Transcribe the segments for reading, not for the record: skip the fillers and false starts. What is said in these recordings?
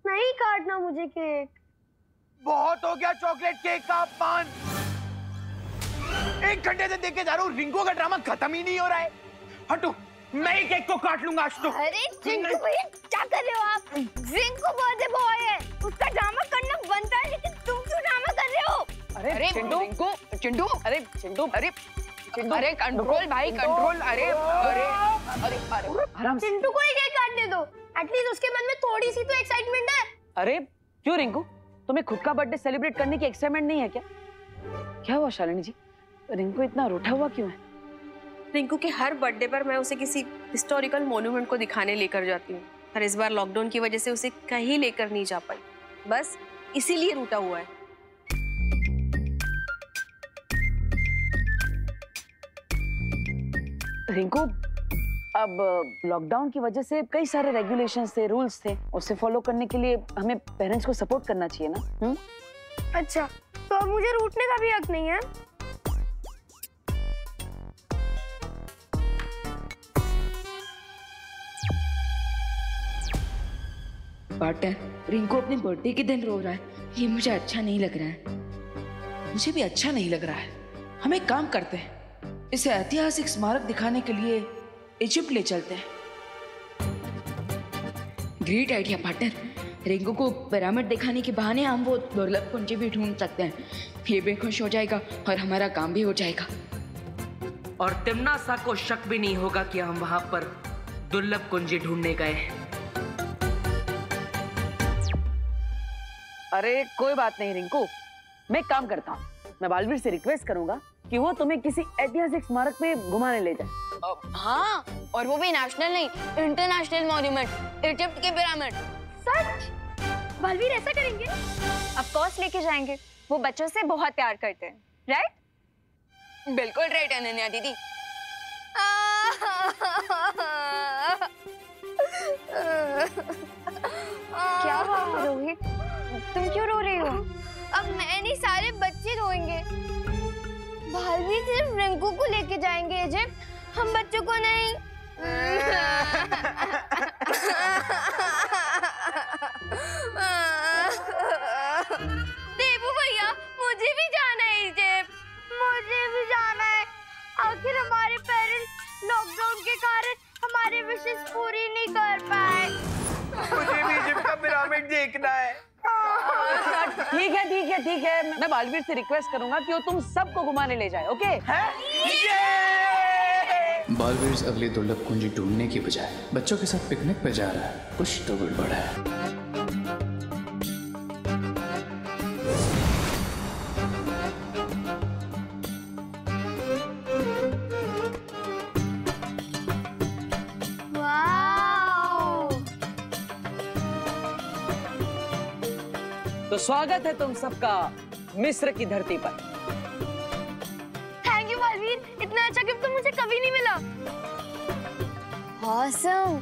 नहीं काटना मुझे केक। बहुत हो गया चॉकलेट केक का अपमान। 1 घंटे से देख के जा रहा हूँ, रिंकू का ड्रामा खत्म ही नहीं हो रहा है। हटो, मैं ही केक को काट लूंगा आज तो। अरे रिंकू भैया क्या कर रहे हो आप? रिंकू बर्थडे बॉय है, उसका ड्रामा करना बनता है, लेकिन तुम क्यों ड्रामा कर रहे हो? अरे चिंटू, चिंटू, अरे चिंटू, अरे चिंटू, अरे कंट्रोल भाई कंट्रोल। अरे अरे अरे अरे आराम से। चिंटू को ही केक काटने दो, एटलीस्ट उसके मन में थोड़ी सी तो एक्साइटमेंट है। अरे क्यों रिंकू, तुम्हें खुद का बर्थडे सेलिब्रेट करने की एक्साइटमेंट नहीं है क्या? क्या हुआ शालिनी जी, रिंकू इतना रूठा हुआ क्यों है? रिंकू के हर बर्थडे पर मैं उसे किसी हिस्टोरिकल मॉन्यूमेंट को दिखाने लेकर जाती हूँ, पर इस बार लॉकडाउन की वजह से उसे कहीं लेकर नहीं जा पाई, बस इसीलिए रूठा हुआ है। रिंकू, अब लॉकडाउन की वजह से कई सारे रेगुलेशंस थे, रूल्स थे, उसे फॉलो करने के लिए हमें पेरेंट्स को सपोर्ट करना चाहिए ना। अच्छा, तो अब मुझे रूठने का भी हक नहीं है? पार्टनर, रिंकू अपने बर्थडे के दिन रो रहा है, ये मुझे अच्छा नहीं लग रहा है। मुझे भी अच्छा नहीं लग रहा है। हम एक काम करते हैं, इसे ऐतिहासिक स्मारक दिखाने के लिए इजिप्ट ले चलते हैं। Great idea partner. रिंकू को पिरामिड दिखाने के बहाने हम वो दुर्लभ कुंजी भी ढूंढ सकते हैं। ये भी खुश हो जाएगा और हमारा काम भी हो जाएगा। और तिम्नासा को शक भी नहीं होगा कि हम वहां पर दुर्लभ कुंजी ढूंढने गए हैं। अरे कोई बात नहीं रिंकू, मैं एक काम करता हूँ, मैं बालवीर से रिक्वेस्ट करूंगा कि वो तुम्हें किसी ऐतिहासिक स्मारक पे घुमाने ले जाए। हाँ, और वो भी नेशनल नहीं, इंटरनेशनल मॉन्यूमेंट, इजिप्ट के पिरामिड। सच? बालवीर ऐसा करेंगे? ऑफ कोर्स लेके जाएंगे, वो बच्चों से बहुत प्यार करते हैं, राइट? बिल्कुल राइट अनन्या दीदी। क्या हुआ रोहित, तुम क्यों रो रही हो? अब मैं नहीं, सारे बच्चे रोएंगे। बालवीर सिर्फ रिंकू को लेके जाएंगे इजिप्ट, हम बच्चों को नहीं। देबू भैया, मुझे भी जाना है इजिप्ट। मुझे भी जाना है। आखिर हमारे पेरेंट्स लॉकडाउन के कारण हमारे विशेष पूरी नहीं कर पाए। मुझे भी इजिप्ट का पिरामिड देखना है। ठीक है ठीक है ठीक है, मैं बालवीर से रिक्वेस्ट करूंगा कि वो तुम सबको घुमाने ले जाए। ओके? बालवीर अगली दुर्लभ कुंजी ढूंढने की बजाय बच्चों के साथ पिकनिक पे जा रहा है, कुछ तो गड़बड़ है। तो स्वागत है तुम सबका मिस्र की धरती पर। थैंक यू बालवीर, इतना अच्छा गिफ्ट तो मुझे कभी नहीं मिला। ऑसम,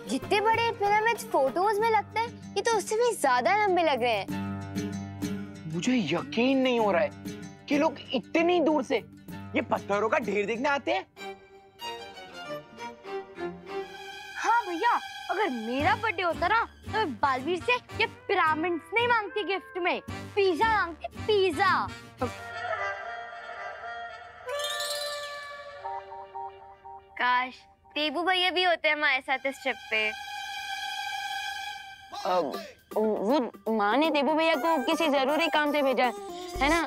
जितने बड़े पिरामिड्स फोटोज में लगते हैं, ये तो उससे भी ज्यादा लंबे लग रहे हैं। मुझे यकीन नहीं हो रहा है कि लोग इतनी दूर से ये पत्थरों का ढेर देखने आते हैं। हाँ भैया, अगर मेरा बर्थडे होता ना तो मैं बालवीर से ये पिरामिड्स नहीं मांगती गिफ्ट में, पिज्जा मांगती, पिज्जा। काश देबू भैया भी होते हमारे साथ इस ट्रिप पे। वो माँ ने देबू भैया को किसी जरूरी काम से भेजा है ना,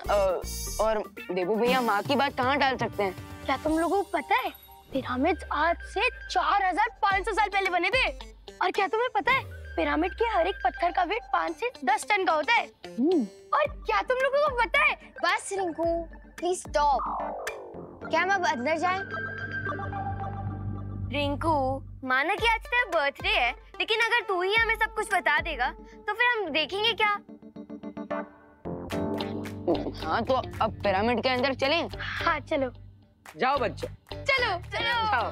और देबू भैया माँ की बात कहाँ टाल सकते हैं? क्या तुम लोगों को पता है पिरामिड्स आज से 4500 साल पहले बने थे? और क्या तुम्हें पता है पिरामिड के हर एक पत्थर का वेट 5 से 10 टन का होता है? और क्या तुम लोगों को पता है? बस रिंकू, प्लीज स्टॉप। क्या हम अब अंदर जाएं? रिंकू, माना कि आज तेरा बर्थडे है, लेकिन अगर तू ही हमें सब कुछ बता देगा तो फिर हम देखेंगे क्या? हाँ, तो अब पिरामिड के अंदर चलें? हाँ चलो। जाओ बच्चों, चलो चलो जाओ।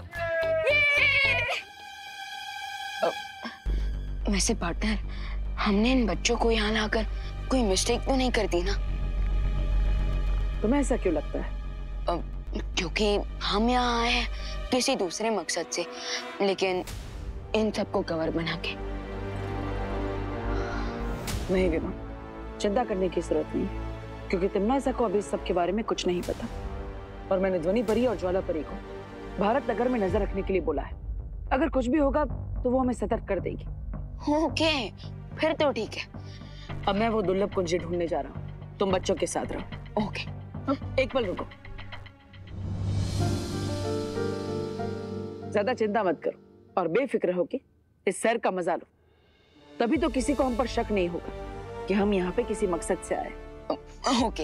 वैसे पार्टनर, हमने इन बच्चों को यहाँ लाकर कोई मिस्टेक तो नहीं कर दी ना? तुम्हें ऐसा क्यों लगता है? क्योंकि हम यहाँ आए हैं किसी दूसरे मकसद से, लेकिन इन सबको कवर बना के। नहीं विमा, चिंता करने की जरूरत नहीं है, क्योंकि तिम्नासा को अभी इस सब के बारे में कुछ नहीं पता। और मैंने ध्वनि परी और ज्वाला परी को भारत नगर में नजर रखने के लिए बोला है। अगर कुछ भी होगा तो वो हमें सतर्क कर देगी। ओके, फिर तो ठीक है। अब मैं वो दुर्लभ कुंजी ढूंढने जा रहा हूँ, तुम बच्चों के साथ रहो। ओके। एक पल रुको, ज्यादा चिंता मत करो और बेफिक्र हो के इस सैर का मजा लो। तभी तो किसी को हम पर शक नहीं होगा कि हम यहाँ पे किसी मकसद से आए। ओके।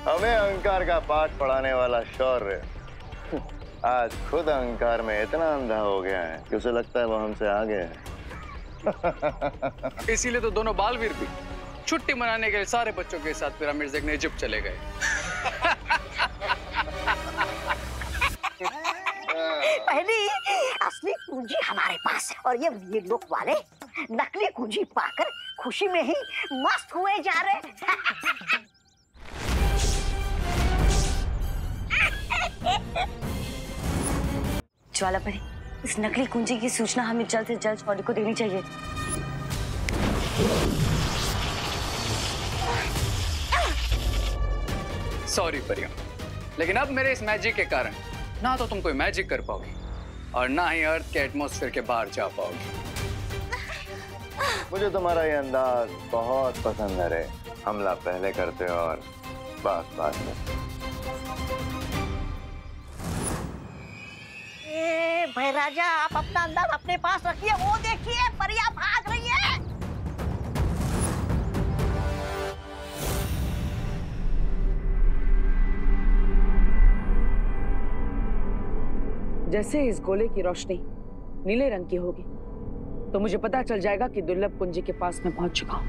हमें अहंकार का पाठ पढ़ाने वाला शौर्य आज खुद अहंकार में इतना अंधा हो गया है कि उसे लगता है वो हमसे आगे है। इसीलिए तो दोनों बालवीर भी छुट्टी मनाने के लिए सारे बच्चों के साथ पिरामिड देखने इजिप्ट चले गए। पहली असली कुंजी हमारे पास है और ये लोग वाले नकली कुंजी पाकर खुशी में ही मस्त हुए जा रहे हैं। ज्वाला परी, इस नकली कुंजी की सूचना हमें जल्द से जल्द फौजी को देनी चाहिए। सॉरी परियों, लेकिन अब मेरे इस मैजिक के कारण ना तो तुम कोई मैजिक कर पाओगी और ना ही अर्थ के एटमॉस्फेयर के बाहर जा पाओगी। मुझे तुम्हारा ये अंदाज बहुत पसंद है रे। हमला पहले करते हो और बात बात में। भाई राजा, आप अपना अंदाज अपने पास रखिए। वो देखिए, परियां भाग रही है। जैसे इस गोले की रोशनी नीले रंग की होगी तो मुझे पता चल जाएगा कि दुर्लभ कुंजी के पास मैं पहुंच चुका हूं।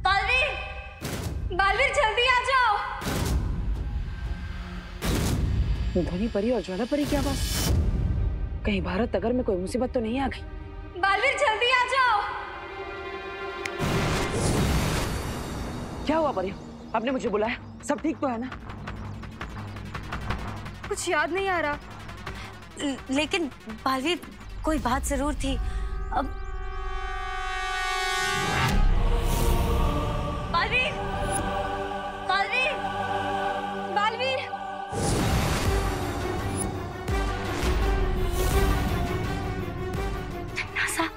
बालवीर, बालवीर जल्दी आ जाओ। ध्वनि परी और ज्वाला परी की आवाज। कहीं भारत नगर में कोई मुसीबत तो नहीं आ गई? बालवीर जल्दी आ जाओ। क्या हुआ परी? आपने मुझे बुलाया? सब ठीक तो है ना? कुछ याद नहीं आ रहा, लेकिन बालवीर कोई बात जरूर थी। अब बालवीर, बालवीर, बालवीर। तिम्नासा,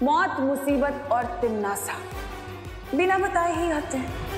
मौत, मुसीबत और तिम्नासा बिना बताए ही आते हैं।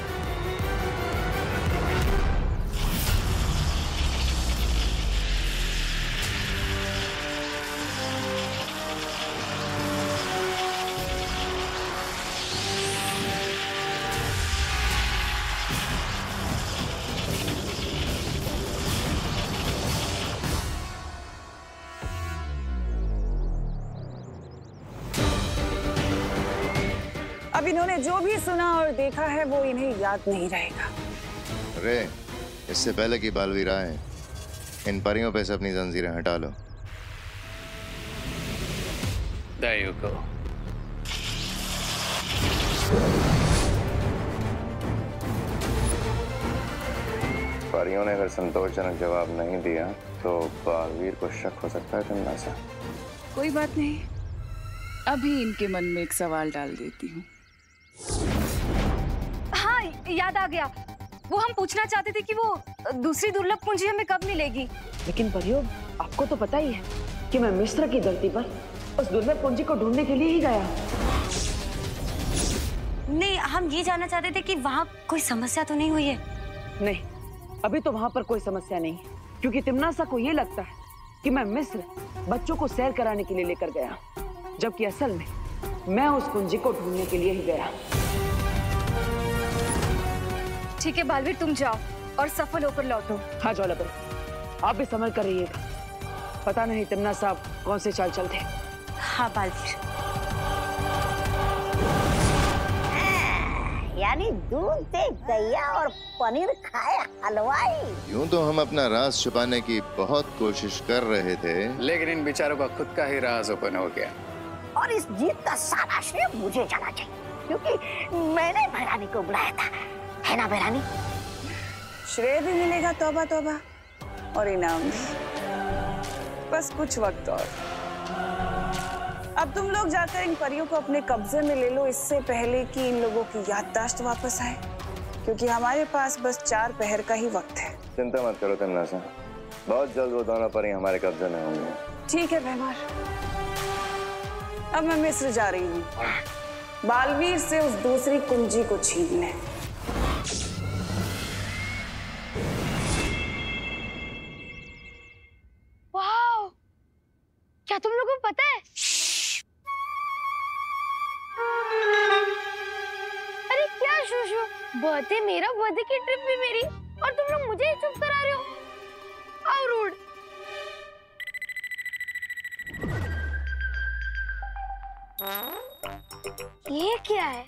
अब इन्होंने जो भी सुना और देखा है वो इन्हें याद नहीं रहेगा। रे, इससे पहले कि बालवीर आए, इन परियों पे से अपनी जंजीरें हटा लो। There you go. परियों ने अगर संतोषजनक जवाब नहीं दिया तो बालवीर को शक हो सकता है तिम्नासा। कोई बात नहीं, अभी इनके मन में एक सवाल डाल देती हूँ। हाँ, याद आ गया। वो हम पूछना चाहते थे कि वो दूसरी दुर्लभ कुंजी हमें कब मिलेगी। लेकिन परियों, आपको तो पता ही है कि मैं मिस्र की धरती पर उस दुर्लभ कुंजी को ढूंढने के लिए ही गया। नहीं, हम ये जानना चाहते थे कि वहाँ कोई समस्या तो नहीं हुई है? नहीं, अभी तो वहाँ पर कोई समस्या नहीं है, क्योंकि तिम्नासा को ये लगता है कि मैं मिस्र बच्चों को सैर कराने के लिए लेकर गया, जबकि असल में मैं उस कुंजी को ढूंढने के लिए ही गया। ठीक है बालवीर, तुम जाओ और सफल होकर लौटो। हाँ ज्वाला परी, आप भी संभल कर रहिएगा। पता नहीं तिम्नासा कौन से चाल चलते। हाँ बालवीर। यानी दूध से गैया और पनीर खाए हलवाई। यूं तो हम अपना राज छुपाने की बहुत कोशिश कर रहे थे, लेकिन इन बेचारों का खुद का ही राज ओपन हो गया। और इस जीत का सारा श्रेय मुझे जाना चाहिए, क्योंकि मैंने भैरानी को बुलाया था, है ना भैरानी? श्रेय भी मिलेगा, तौबा तौबा, और इनाम भी। बस कुछ वक्त और। अब तुम लोग जाकर इन परियों को अपने कब्जे में ले लो, इससे पहले कि इन लोगों की याददाश्त वापस आए, क्योंकि हमारे पास बस 4 पहर का ही वक्त है। चिंता मत करो तमन्ना, बहुत जल्द वो दोनों परी हमारे कब्जे में होंगे। ठीक है भैमार, अब मैं मिस्र जा रही हूँ बालवीर से उस दूसरी कुंजी को छीनने। वाह, क्या तुम लोगों को पता है? अरे क्या शूशु, बर्थडे मेरा, बर्थडे की ट्रिप भी मेरी, और तुम लोग मुझे ही चुप करा रहे हो। How rude. ये क्या है?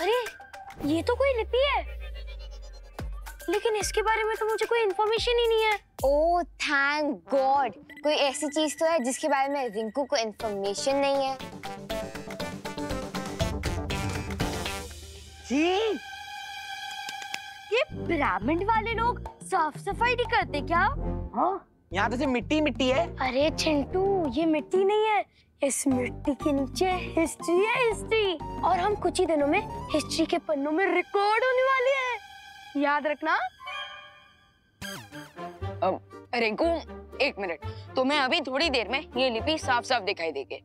अरे ये तो कोई लिपि है, लेकिन इसके बारे में तो मुझे कोई इन्फॉर्मेशन ही नहीं है। ओह थैंक गॉड, कोई ऐसी चीज तो है जिसके बारे में रिंकू को इन्फॉर्मेशन नहीं है। ये पिरामिड वाले लोग साफ सफाई नहीं करते क्या? हाँ, यहाँ तो सिर्फ मिट्टी मिट्टी है। अरे चिंटू, ये मिट्टी नहीं है, इस मिट्टी के नीचे हिस्ट्री है, हिस्ट्री। और हम कुछ ही दिनों में हिस्ट्री के पन्नों में रिकॉर्ड होने वाले हैं, याद रखना। रिंकू एक मिनट, तुम्हें अभी थोड़ी देर में ये लिपि साफ साफ दिखाई देगी।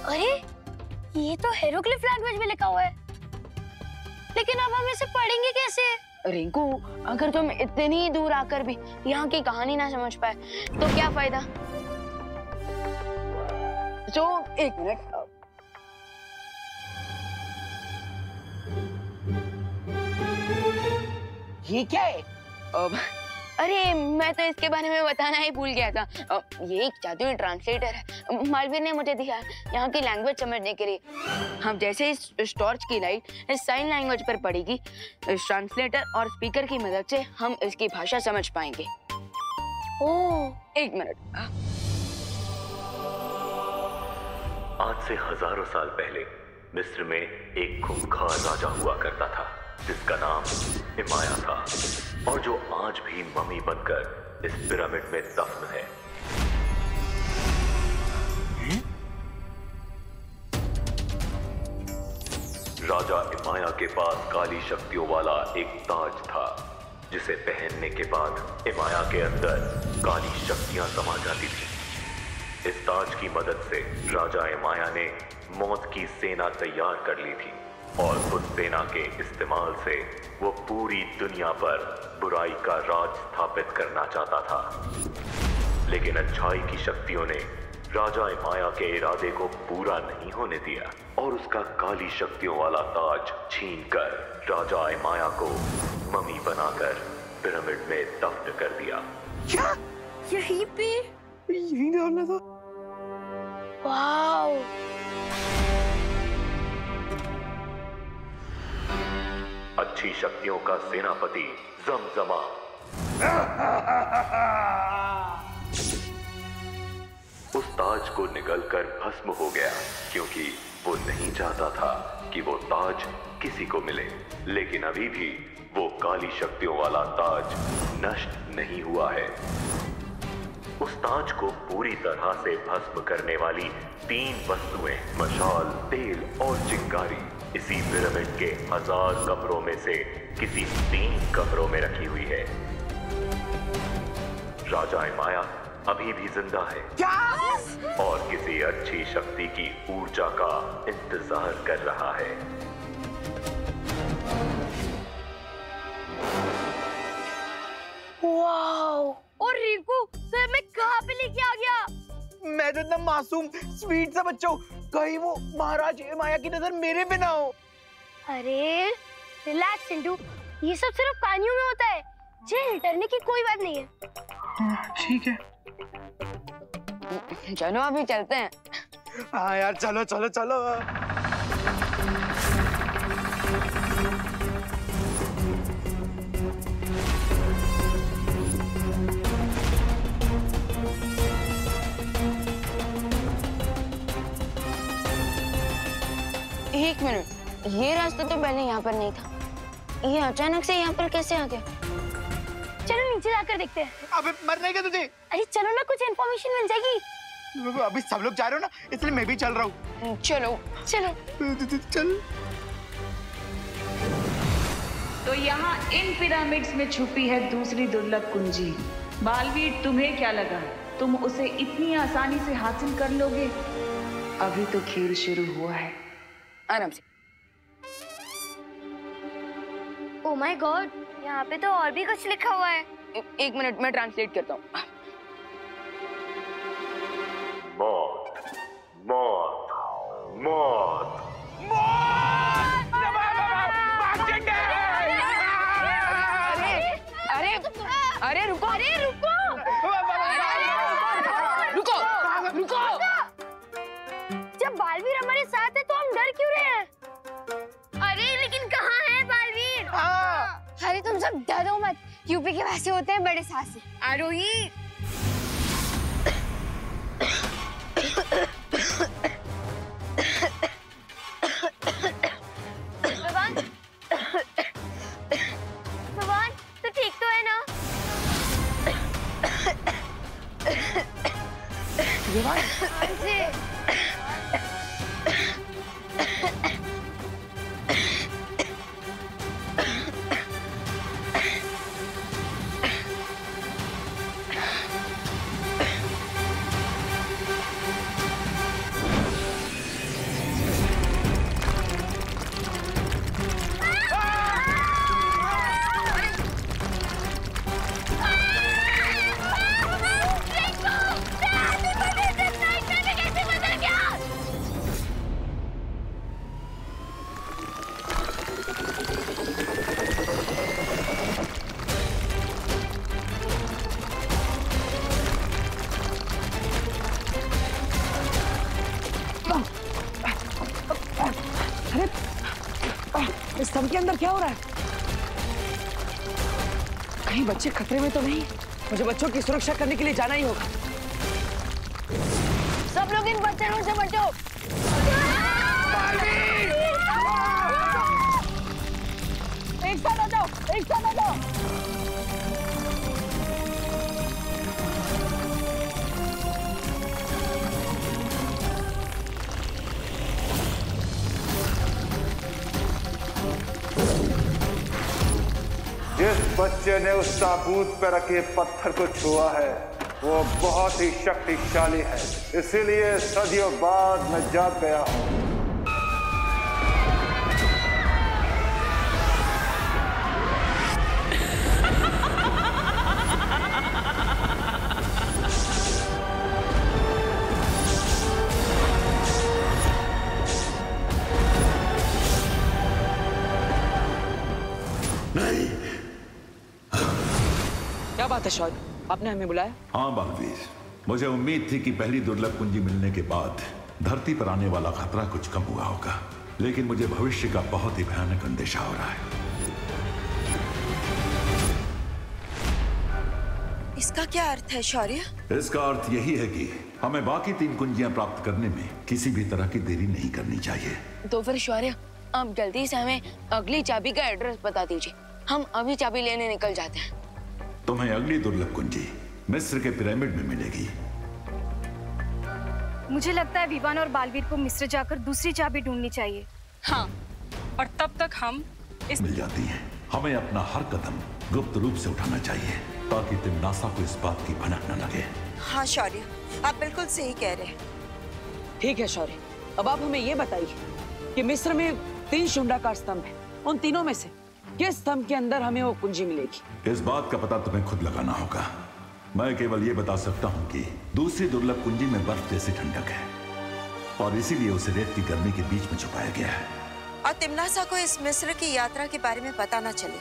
अरे ये तो हेरोग्लिफ लैंग्वेज में लिखा हुआ है, लेकिन अब हम इसे पढ़ेंगे कैसे? रिंकू, अगर तुम इतनी दूर आकर भी यहाँ की कहानी ना समझ पाए तो क्या फायदा? तो एक मिनट, ये क्या है? अरे मैं तो इसके बारे में बताना ही भूल गया था। ये एक जादुई ट्रांसलेटर है, मालवीर ने मुझे दिया यहाँ की लैंग्वेज समझने के लिए। हम जैसे इस टॉर्च की लाइट इस साइन लैंग्वेज पर पड़ेगी, इस ट्रांसलेटर और स्पीकर की मदद से हम इसकी भाषा समझ पाएंगे। ओह एक मिनट। आज से हजारों साल पहले मिस्र में एक खूंखार राजा हुआ करता था जिसका नाम इमाया था, और जो आज भी मम्मी बनकर इस पिरामिड में दफन है। राजा इमाया के पास काली शक्तियों वाला एक ताज था, जिसे पहनने के बाद इमाया के अंदर काली शक्तियां समा जाती थी। इस ताज की मदद से राजा इमाया ने मौत की सेना तैयार कर ली थी, और उस सेना के इस्तेमाल से वो पूरी दुनिया पर बुराई का राज स्थापित करना चाहता था। लेकिन अच्छाई की शक्तियों ने राजा इमाया के इरादे को पूरा नहीं होने दिया, और उसका काली शक्तियों वाला ताज छीनकर राजा इमाया को मम्मी बनाकर पिरामिड में दफन कर दिया। क्या? यहीं पे? यहीं डालना था। वाओ, अच्छी शक्तियों का सेनापति जमजमा उस ताज को निगलकर भस्म हो गया, क्योंकि वो नहीं चाहता था कि वो ताज किसी को मिले। लेकिन अभी भी वो काली शक्तियों वाला ताज नष्ट नहीं हुआ है। उस ताज को पूरी तरह से भस्म करने वाली 3 वस्तुएं, मशाल, तेल और चिंगारी, इसी पिरामिड के 1000 कमरों में से किसी 3 कमरों में रखी हुई है। राजा इमाया अभी भी जिंदा है। क्या? और किसी अच्छी शक्ति की ऊर्जा का इंतजार कर रहा है। वाओ, और रिंकू तो मैं कहाँ पे लेके आ गया? मैं तो इतना मासूम स्वीट सा बच्चा हूँ, कहीं वो महाराज इमाया की नजर मेरे पे ना हो। अरे रिलैक्स चिंटू, ये सब सिर्फ कहानियों में होता है, चिल, डरने की कोई बात नहीं है। ठीक है, चलो अभी चलते हैं। हाँ यार चलो चलो चलो। एक मिनट, ये रास्ता तो पहले यहाँ पर नहीं था, ये अचानक से यहाँ पर कैसे आ गया? चलो नीचे जाकर देखते हैं। अबे मरने का तुझे? अरे चलो ना, कुछ इन्फॉर्मेशन मिल जाएगी। अभी सब लोग जा रहे हो ना, इसलिए मैं भी चल रहा हूँ। चलो चलो चल। तो यहाँ इन पिरामिड्स में छुपी है दूसरी दुर्लभ कुंजी। बालवीर, तुम्हें क्या लगा तुम उसे इतनी आसानी से हासिल कर लोगे? अभी तो खेल शुरू हुआ है। आराम से। ओह माय गॉड, यहाँ पे तो और भी कुछ लिखा हुआ है। एक मिनट, मैं ट्रांसलेट करता हूँ। मौत, मौत, मौत, अरे रुको, रुको, रुको। जब बालवीर हमारे साथ है तो हम डर क्यों रहे हैं? अरे लेकिन कहाँ है बालवीर? अरे तुम सब डरो मत, यूपी के वैसे होते हैं बड़े साहसी। आरोही भगवान, तो ठीक तो है ना? इस स्तंभ के अंदर क्या हो रहा है? कहीं बच्चे खतरे में तो नहीं? मुझे बच्चों की सुरक्षा करने के लिए जाना ही होगा। सब लोग इन बच्चों से बचो। एक साथ आ जाओ, एक साथ आ जाओ। जिस बच्चे ने उस ताबूत पर रखे पत्थर को छुआ है वो बहुत ही शक्तिशाली है, इसीलिए सदियों बाद मैं जाग गया हूं। नहीं। क्या बात है शौर्य, आपने हमें बुलाया? हाँ बालवीर, मुझे उम्मीद थी कि पहली दुर्लभ कुंजी मिलने के बाद धरती पर आने वाला खतरा कुछ कम हुआ होगा, लेकिन मुझे भविष्य का बहुत ही भयानक अंदेशा हो रहा है। इसका क्या अर्थ है शौर्य? इसका अर्थ यही है कि हमें बाकी 3 कुंजियां प्राप्त करने में किसी भी तरह की देरी नहीं करनी चाहिए। तो फिर शौर्य, आप जल्दी से हमें अगली चाबी का एड्रेस बता दीजिए, हम अभी चाबी लेने निकल जाते हैं। तुम्हें अगली दुर्लभ कुंजी मिस्र के पिरामिड में मिलेगी। मुझे लगता है विवान और बालवीर को मिस्र जाकर दूसरी चाबी ढूंढनी चाहिए। हाँ, और तब तक हम इस मिल जाती हैं। हमें अपना हर कदम गुप्त रूप से उठाना चाहिए ताकि तिम्नासा को इस बात की भनक न लगे। हाँ शौर्य, आप बिल्कुल सही कह रहे हैं। ठीक है शौर्य, अब आप हमें ये बताइए कि मिस्र में 3 शुंडाकार स्तंभ हैं, उन तीनों में से किस स्तंभ के अंदर हमें वो कुंजी मिलेगी? इस बात का पता तुम्हें खुद लगाना होगा। मैं केवल ये बता सकता हूँ कि दूसरी दुर्लभ कुंजी में बर्फ जैसी ठंडक है और इसीलिए उसे रेत की गर्मी के बीच में छुपाया गया है। और तिम्नासा को इस मिस्र की यात्रा के बारे में पता न चले,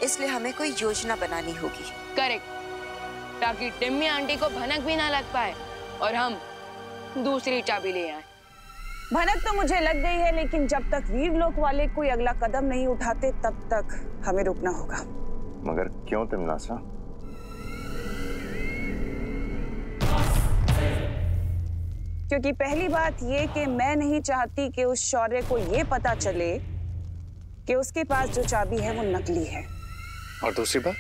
इसलिए हमें कोई योजना बनानी होगी। करेक्ट, ताकि टिम्मी आंटी को भनक भी ना लग पाए और हम दूसरी चाबी ले आए। भनक तो मुझे लग गई है, लेकिन जब तक वीरलोक वाले कोई अगला कदम नहीं उठाते तब तक हमें रुकना होगा। मगर क्यों तिमनासा? क्योंकि पहली बात ये कि मैं नहीं चाहती कि उस शौर्य को ये पता चले कि उसके पास जो चाबी है वो नकली है। और दूसरी बात,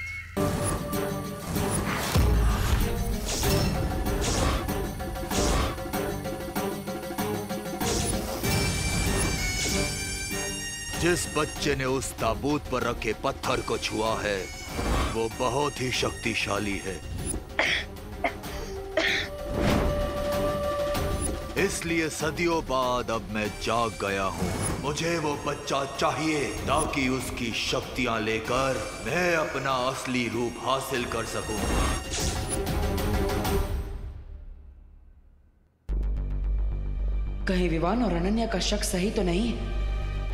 जिस बच्चे ने उस ताबूत पर रखे पत्थर को छुआ है वो बहुत ही शक्तिशाली है। इसलिए सदियों बाद अब मैं जाग गया हूँ। मुझे वो बच्चा चाहिए ताकि उसकी शक्तियाँ लेकर मैं अपना असली रूप हासिल कर सकूं। कहीं विवान और अनन्या का शक सही तो नहीं है?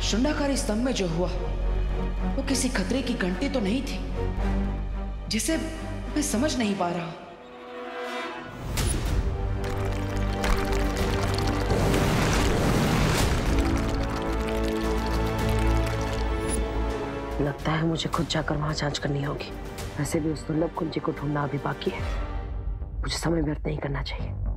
शुंडाकारी स्तंभ में जो हुआ वो किसी खतरे की घंटी तो नहीं थी, जिसे मैं समझ नहीं पा रहा। लगता है मुझे खुद जाकर वहां जांच करनी होगी। वैसे भी उस दुर्लभ कुंजी को ढूंढना अभी बाकी है। मुझे समय व्यर्थ नहीं करना चाहिए।